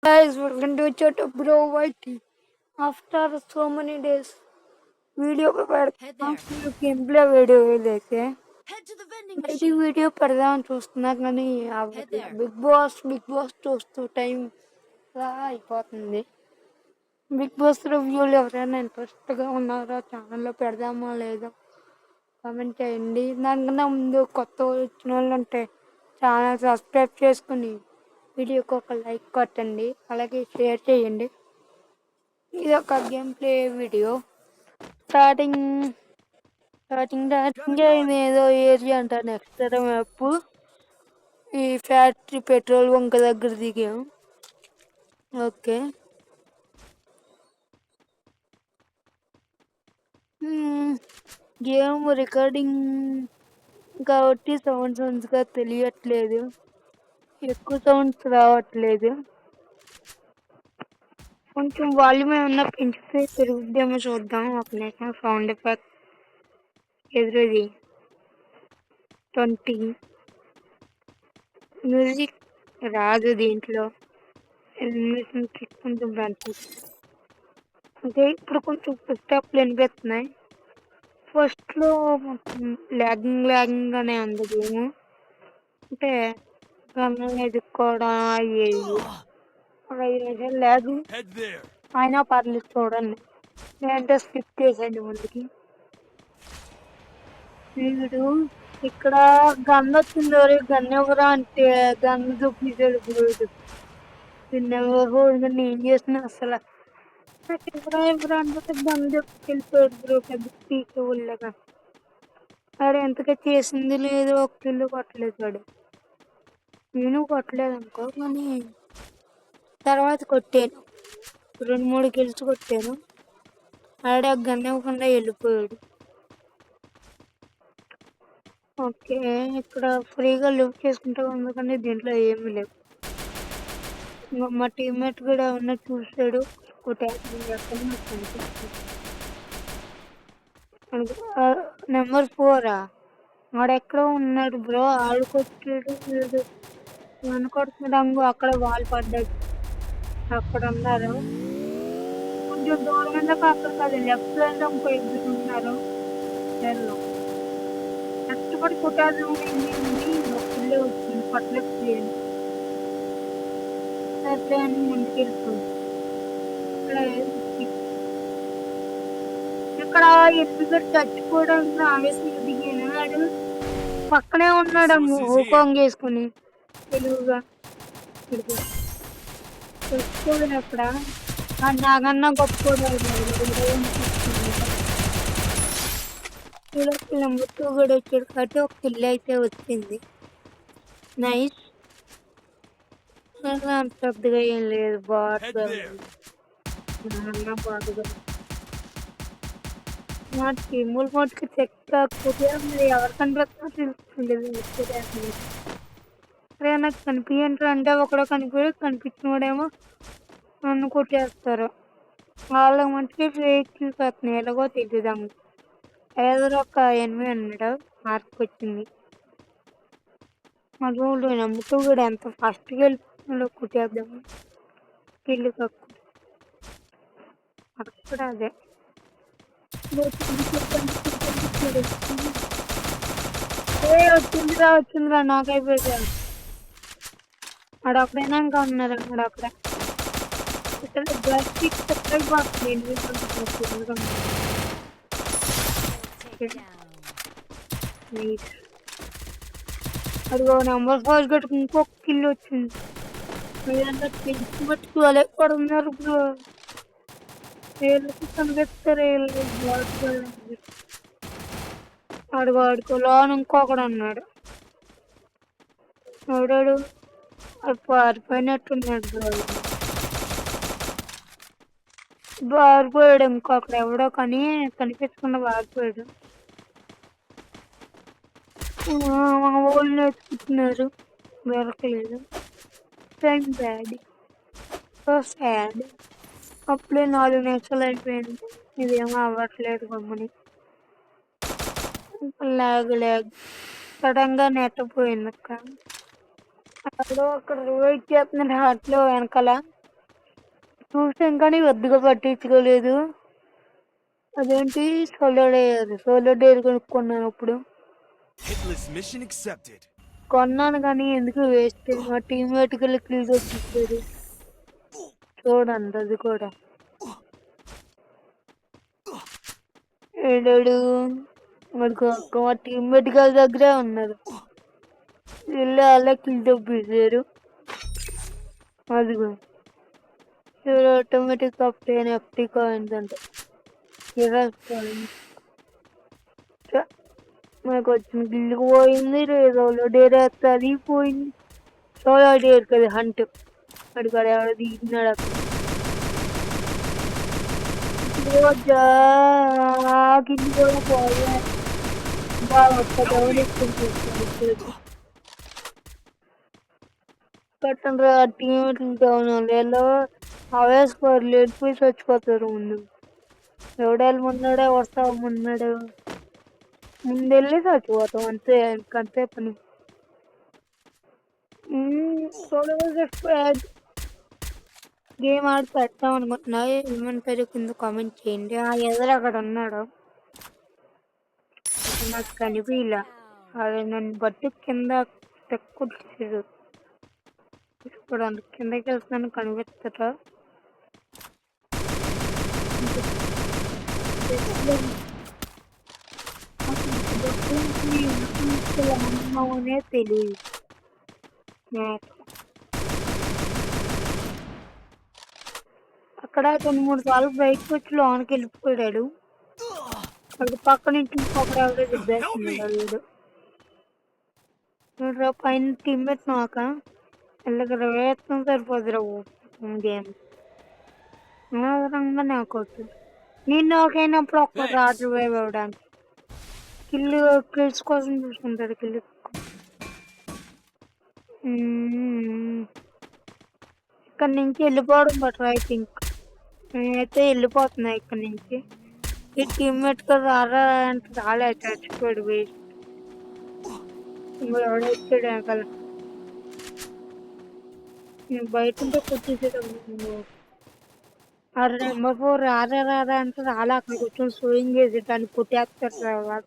Guys, welcome to Choto Bro YT. After so many days, video पे game play video लेके ఇది video పెడదామని చూస్తున్నా కానీ బిగ్ బాస్ చూస్తూ టైం అయిపోతుంది. బిగ్ బాస్ రివ్యూలు ఎవరైనా ఇంట్రెస్ట్గా ఉన్నారో ఛానల్లో పెడదామో లేదో కామెంట్ చేయండి. దానికన్నా ముందు కొత్త వచ్చిన వాళ్ళు ఉంటే ఛానల్ సబ్స్క్రైబ్ చేసుకుని వీడియోకి ఒక లైక్ కొట్టండి, అలాగే షేర్ చేయండి. ఇది ఒక గేమ్ ప్లే వీడియో. స్టార్టింగ్ ఏదో ఏరియా అంట, నెక్స్ట్ మ్యాప్ ఈ ఫ్యాక్టరీ పెట్రోల్ బంక్ దగ్గర దిగాం. ఓకే, గేమ్ రికార్డింగ్ కాబట్టి సౌండ్స్గా తెలియట్లేదు, ఎక్కువ సౌండ్స్ రావట్లేదు. కొంచెం వాల్యూమ్ ఏమన్నా పెంచితే పెరుగుద్దేమో చూద్దాం. ఒక నిమిషం. Sound effect ఎదురుది 20. మ్యూజిక్ రాదు దీంట్లో, కొంచెం పెంచు. అంటే ఇప్పుడు కొంచెం స్టెప్లు వినిపిస్తున్నాయి. ఫస్ట్లో లాగింగ్ అనే ఉంది గేమ్. అంటే గన్నులు ఎదుక్కోవడం అయ్యేది. ఒక 5 నిమిషాలు లాగ్ అయినా పర్లేదు, చూడండి. నేనంటే స్కిప్ చేసేయండి ముందుకి. వీడు ఇక్కడ గన్ వచ్చింది, గన్ ఎవరా అంటే గన్ చూపించాడు బ్రోడు. నేను చేసిన అసలు ఎవరా అంటే గన్ వెళ్ళిపోయాడు బ్రో, పెద్ద పీకే వెళ్ళగా. అరే ఎంతగా చేసింది లేదు, ఒక కిల్లు కొట్టలేదు వాడు. నేను కొట్టలేదు అనుకో, కానీ తర్వాత కొట్టాను, 2-3 కిల్స్ కొట్టాను. ఆడ గన్ ఇవ్వకుండా వెళ్ళిపోయాడు. ఓకే, ఇక్కడ ఫ్రీగా లివ్ చేసుకుంటా ఉంది, కానీ దీంట్లో ఏమీ లేవు. మా టీమ్మేట్ కూడా ఉన్న చూసాడు, నెంబర్ 4 ఆడెక్కడో ఉన్నాడు బ్రో, ఆడుకొచ్చాడు. అనుకొడుతున్నాడు, అక్కడ వాల్ పడ్డాడు. అక్కడ ఉన్నారు, కొంచెం దూరం వెళ్ళక అక్కడ కాదు, లెఫ్ట్ సైడ్ ఇంకో ఇద్దరు ఉన్నారు. కష్టపడి కొట్టాలి, ఒక్కళ్ళే వచ్చింది, పట్టలేకపోయాను. సరే అని ముందుకెళ్ళిపోయింది. ఇక్కడ ఎందుకు చచ్చిపోవడానికి ఆవేశం దిగాను. వాడు పక్కనే ఉన్నాడు, ఊకోంగ్ వేసుకుని తెలుగుగా చచ్చిపోయాను. అక్కడ నాకన్నా గొప్ప నెంబర్ 2 కూడా వచ్చాడు కాబట్టి ఒక కిల్ అయితే వచ్చింది. నైస్. అంత పెద్దగా ఏం లేదు, బాగా బాగా మా టీముల మటుకు చెక్క కుదిరి ఎవరు కనిపిస్తున్నా తెలుస్తుంది. అరే నాకు కనిపించండి అంటే ఒకడో కనిపించినవాడేమో నన్ను కొట్టేస్తారు. వాళ్ళ మటుకి ఫేక్ చూసేస్తున్నాయి, ఎలాగో తెలియదాము. ఏదో ఒక 8 ఉన్నాడు, మార్క్ వచ్చింది. మా రూల్ నమ్ముతూ కూడా ఎంత ఫస్ట్గా వెళ్ళిపోతున్నాడో కుట్టేద్దాము. కిల్లు తక్కువ అక్కడ అదే వచ్చిందిరా నాకైపోయింది. అక్కడైనా ఇంకా ఉన్నారు అక్కడ. ఇక్కడ అదిగో నెంబర్ 4 గట్టుకు ఇంకొక కిల్ వచ్చింది. తెలిసి మట్టుకు అలా కూడా ఉన్నారు ఇప్పుడు. వీళ్ళకి కనిపిస్తారు, అడుగు లోన్ ఇంకొకడు ఉన్నాడు. ఎవడాడు పారిపోయినట్టున్నాడు, పారిపోయాడు. ఇంకొకడు ఎవడో కానీ కనిపించకుండా పారిపోయాడు. మా వాళ్ళు నేర్చుకుంటున్నారు, దొరకలేదు. Time bad, so sad. అప్పుడే 4 నిమిషాలు అయిపోయింది, ఇదేమో అవ్వట్లేదు. గమ్మని లాగ్ సడన్ గా నెట్టపోయింది. అక్కడ రివైట్ చేస్తున్నాడు హార్ట్లో వెనకాల. చూసాం కానీ పెద్దగా పట్టించుకోలేదు. అదేంటి సోలో డేర్ కొనుక్కున్నాను అప్పుడు. Hitless mission accepted. కొన్నాను కానీ ఎందుకు వేస్ట్, మా టీమ్మేట్ కి కిల్ తెప్పించారు. చూడండి అది కూడా ఏడాడు మనకు మా టీమ్మేట్ గారి దగ్గరే ఉన్నారు, వెళ్ళి అలా కిల్ తెప్పించారు. అదిగో ఆటోమేటిక్ అప్టైన్ ఎఫ్టీ కాయిన్స్ అంటే మనకు వచ్చిన గిల్లుకు పోయింది, సోలో డేర్ వేస్తే అది పోయింది. సోలో డేర్ కదా హంట్, అడిగి ఎవడో దిగినాడు అక్కడ. గిల్లు కూడా పోయా బాగా కట్టండి టీమేట్లు డౌన్ వాళ్ళు అవేసుకోరు, లేడిపోయి చచ్చిపోతారు. ముందు ఎవడాలు మున్నాడే వస్తావు, మున్నాడు ముందెళ్ళి చచ్చిపోతాం అంతే, ఇంకంతే పని. గేమ్ ఆడి పెడతాం అనుకుంటున్నా, ఏమని పేరు కింద కామెంట్ చేయండి. ఎదురు అక్కడ ఉన్నాడు, నాకు కనిపించలా, అది నన్ను బట్టి కింద తెక్కొచ్చాడు. ఇప్పుడు కిందకి వెళ్తున్నాను, కనిపిస్తారా? అమ్మనే తెలియదు. అక్కడ 2-3 సార్లు బయటకు వచ్చి లోనికి వెళ్ళిపోయాడు. అది పక్క నుంచి ఇంకొకరు ఎవరో దిబ్బేస్తున్నాడు. పైన టీమ్మేట్ నాక వెళ్ళగర వేస్తాం సరిపోదురావు గేమ్ అనవసరంగా నాకు వస్తుంది. నేను నాకైనప్పుడు ఒక్కటి ఆర్డర్ వేవ్ అవ్వడానికి కిల్స్ కోసం చూసుకుంటాడు. కిల్లు ఇక్కడ నుంచి వెళ్ళిపోవడం బెటర్ ఐ థింక్. నేనైతే వెళ్ళిపోతున్నా ఇక్కడ నుంచి. ఈ టీమ్మేట్ గా రారా అంటే రాలే, చచ్చిపోయాడు వేస్ట్. ఎవడొచ్చాడు వెనకాల, నేను బయట ఉంటే కొట్టేసేటప్పుడు నెంబర్ 4 రారా అంటే రాలే. అక్కడ కూర్చొని స్వింగ్ చేసి దాన్ని కొట్టేస్తారు తర్వాత.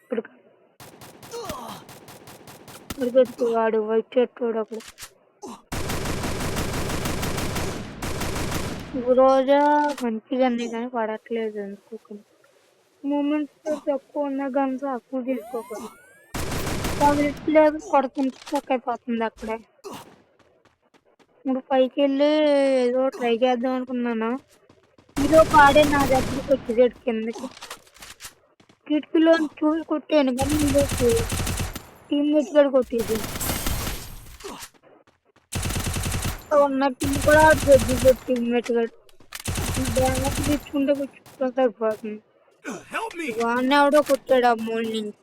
ఇప్పుడు వాడు వైట్ షర్ట్ వాడు అప్పుడు రోజా మంచిగా కానీ పడట్లేదు ఎందుకు. మూమెంట్స్ తక్కువ ఉన్న గన్స్ అక్కువ తీసుకోకూడదు, లేదు కొడుతుంటే స్టక్ అయిపోతుంది అక్కడే. ఇప్పుడు పైకి వెళ్ళి ఏదో ట్రై చేద్దాం అనుకున్నాను. ఇదో పాడే నా దగ్గరికి వచ్చేసాడు కిందకి. కిటికీలో చూసి కొట్టాను కానీ ఇదో టీమ్మేట్ గడు కొట్టేది ఉన్న కింద కూడా టీమ్మేట్ గడు డ్యామేజ్ తెచ్చుకుంటే కూర్చుంటే సరిపోతుంది. వాడిని ఎవడో కొట్టాడు అమ్మోళ్ళ నుంచి.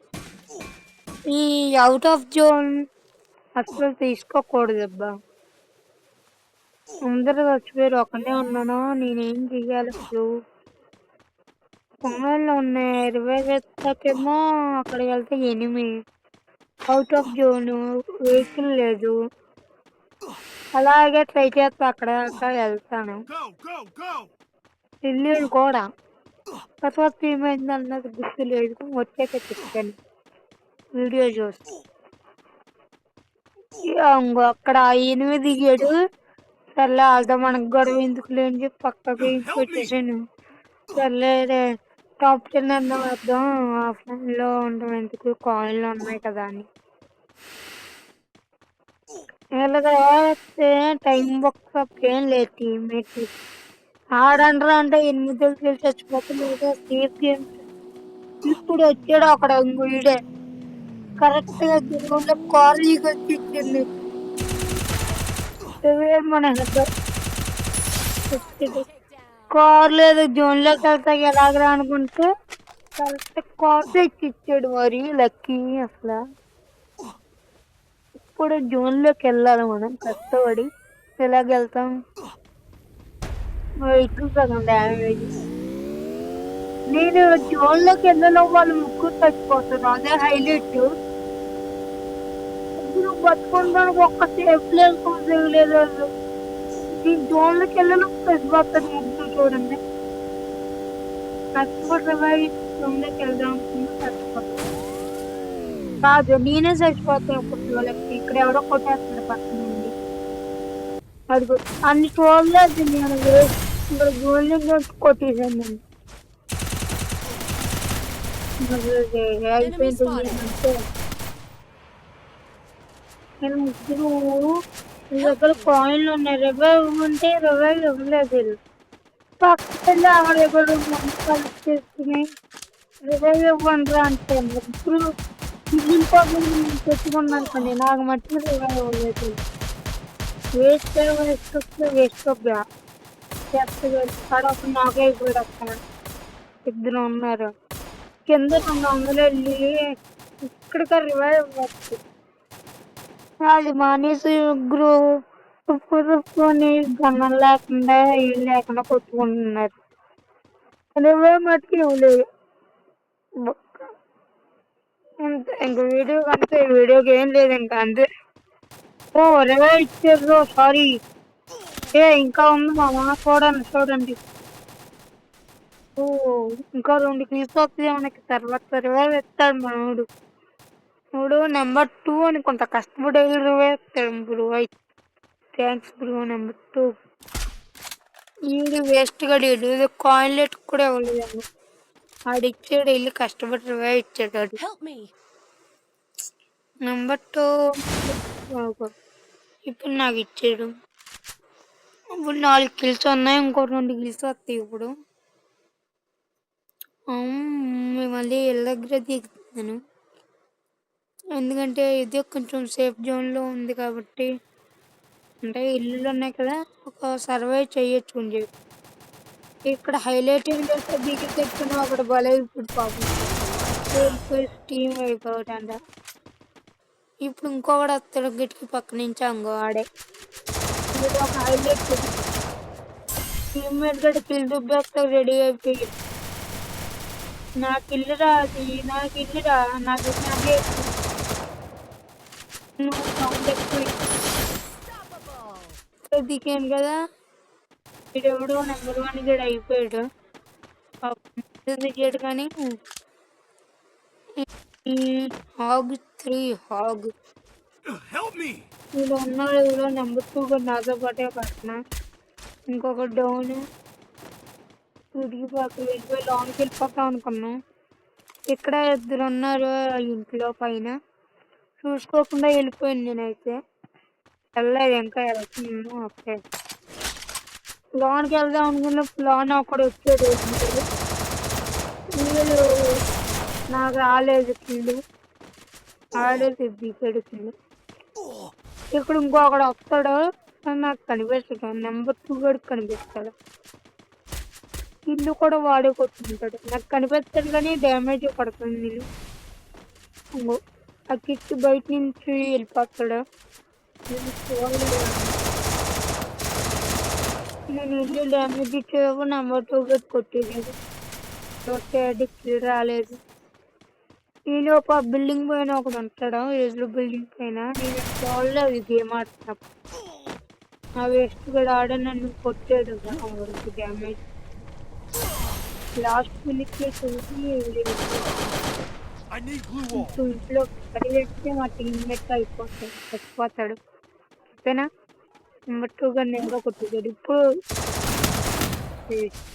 ఈ అవుట్ ఆఫ్ జోన్ అసలు తీసుకోకూడదు అబ్బా. అందరూ చచ్చిపోయారు, ఒకనే ఉన్నాను, నేనేం చెయ్యాలి అసలు. పొంగల్లో ఉన్నాయి 20 వేస్తాకేమో అక్కడికి వెళ్తే enemy out of zone, vehicle లేదు. అలాగే ట్రై చేస్తా, అక్కడ వెళ్తాను. వెళ్ళాడు కూడా, తర్వాత ఏమైంది అన్నది గుర్తు లేదు. వచ్చాక చెప్తాను వీడియో చూసి. అక్కడ 8 దిగాడు. సర్లే వాళ్ళతో మనకు గొడవ ఎందుకు లేని చెప్పి పక్కకి పెట్టేసాను. సర్లే టాప్ 10 అన్నా వద్దాం, ఆఫ్లైన్లో ఉండడం ఎందుకు, కాయిన్లు ఉన్నాయి కదా అని. ఇలాగే టైం బాక్స్ అప్ ఏం లేదు. టీమ్మేట్ ఆడండ్రా అంటే 8 చచ్చిపోతుంది. Safe game. ఇప్పుడు వచ్చాడు అక్కడ వీడే కరెక్ట్ గా జోన్లో కాలేజీకి వచ్చి ఇచ్చింది. మన కార్ లేదు, జోన్లోకి వెళ్తాకి ఎలాగరా అనుకుంటే కరెక్ట్ కార్ తెచ్చిచ్చాడు. మరి లక్కీ అసలు. ఇప్పుడు జోన్లోకి వెళ్ళాలి మనం కష్టపడి. ఎలాగెళ్తాం? వెహికల్ సగం డ్యామేజ్. నేను జోన్లోకి వెళ్ళలో వాళ్ళు ముగ్గురు చచ్చిపోతారు, అదే హైలైట్. ముగ్గురు బతుకుంటానికి ఒక్క సేఫ్ లేదు. ఈ జోన్లోకి వెళ్ళిన చచ్చిపోతుంది ముగ్గురు చూడండి. చచ్చిపోతే జోన్లోకి వెళ్దాం అనుకున్నా చచ్చిపోతాను. కాదు నేనే చచ్చిపోతాను ఇప్పుడు జోన్లకి. ఇక్కడ ఎవడో కొట్టేస్తాడు పక్కన నుండి. అడుగు అన్ని చూడలేదు నేను వేస్ట్. ఇక్కడ జోన్లో కొట్టేసాను నేను. అయిపోయింది అంటే నేను ముగ్గురు మీ దగ్గర కాయిన్లు ఉన్నాయి. రివైవ్ ఉంటే రివైవ్ ఇవ్వలేదు వీళ్ళు. పక్కన ఆవిడ దగ్గర కలెక్ట్ చేసుకుని రివైవ్ ఇవ్వండి అంటే ముగ్గురు మిగిలిపోతుంది తెచ్చుకున్నాను కానీ నాకు మట్టి రివైవ్ ఇవ్వలేదు. వేస్ట్ వేస్ట్ చెప్తాడు అప్పుడు నాకే అయిపోయాడు. అక్కడ ఇద్దరు ఉన్నారు కింద 200 వెళ్ళి ఇక్కడికి రివైవ్ ఇవ్వచ్చు. అది మానేసి ముగ్గురు కొని గన్నం లేకుండా ఏం లేకుండా కొట్టుకుంటున్నారు. రివైవ్ మట్టుకు ఇవ్వలేదు. అంతే ఇంక వీడియో కంటే వీడియోకి ఏం లేదు ఇంకా అంతే. ఓ రివైవ్ ఇచ్చారు సారీ. ఇంకా ఉంది మామ చూడండి. ఓ ఇంకా 2 తీసుకొస్తే మనకి తర్వాత రివైవ్ ఇస్తాడు మనోడు. ఇప్పుడు నెంబర్ 2 అని కొంత కష్టపడి రివైవ్ ఇస్తాడు బ్రో. అయితే థ్యాంక్స్ బ్రో నెంబర్ 2. వీడు వేస్ట్గా డీడు కాయిన్ కూడా ఇవ్వలేదు. ఆడు ఇచ్చాడు వెళ్ళి కష్టపడి రివైవ్ ఇచ్చాడు ఆడు. నెంబర్ 2 ఇప్పుడు నాకు ఇచ్చాడు. ఇప్పుడు 4 కిల్స్ ఉన్నాయి. ఇంకో 2 కిల్స్ వస్తాయి ఇప్పుడు. మళ్ళీ ఇళ్ళ దగ్గర దిగుతున్నాను ఎందుకంటే ఇది కొంచెం సేఫ్ జోన్లో ఉంది కాబట్టి. అంటే ఇల్లులు ఉన్నాయి కదా ఒక సర్వైవ్ చేయొచ్చు అని చెప్పి. ఇక్కడ హైలైట్ ఏం చేస్తే దిగి తెచ్చుకున్నా అక్కడ బలే ఇప్పుడు పాపం టీమ్ అయిపోవటంట. ఇప్పుడు ఇంకొకటి వస్తాడు గిటికి పక్క నుంచి అంగో ఆడే. ఇది ఒక హైలైట్. టీమ్మేట్ గడి కిల్ దుబ్బేస్తా రెడీ అయిపోయి నాకు ఇల్లురా అది నాకు ఇల్లురా నాకు నాకే సౌండ్ ఎక్కువ దిగాను కదా. వీడెవడో నెంబర్ 1 గడు అయిపోయాడు దిగాడు కానీ హాగ్ 3 హాగ్ వీళ్ళు ఉన్నాడు. ఎవరో నెంబర్ 2 కూడా నాతో పాటే పట్టిన ఇంకొక డౌన్ వీడికి పక్క వెళ్ళిపోయి లాంగ్కి వెళ్ళిపోతాం అనుకున్నాం. ఇక్కడ ఇద్దరు ఉన్నారు ఇంట్లో పైన చూసుకోకుండా వెళ్ళిపోయాను నేనైతే. వెళ్ళలేదు ఇంకా వెళ్తున్నాను. ఓకే లోన్కి వెళ్దాం అనుకున్న లోన్ అక్కడ వచ్చాడు. వీళ్ళు నాకు రాలేదు కిల్లు ఆడేది దిగాడు కిల్లు. ఇక్కడ ఇంకొకడు వస్తాడు నాకు కనిపిస్తాడు. నెంబర్ 2 గడికి కనిపిస్తాడు. ఇల్లు కూడా వాడే కొట్టుకుంటాడు. నాకు కనిపిస్తాడు కానీ డ్యామేజ్ పడుతుంది. వీళ్ళు ఆ కిట్ బయట నుంచి వెళ్ళిపోతాడు. నేను ఇల్లు డ్యామేజ్ ఇచ్చేపు నెంబర్ 2 గడి కొట్టేది కిల్ రాలేదు. నేను ఒక బిల్డింగ్ పైన ఒకడు ఉంటాడు. ఏజ్లో బిల్డింగ్ పైన నేను చూడలేదు గేమ్ ఆడుతున్నప్పుడు. ఆ వేస్ట్ కూడా ఆడ నన్ను కొట్టాడు డ్యామేజ్. లాస్ట్ మినిట్ చూసి ఇంట్లో పరిగెడితే మా టీమ్మేట్ అయిపోతాడు చచ్చిపోతాడు. ఓకేనా నెంబర్ 2 గా నేను కొట్టుతాడు. ఇప్పుడు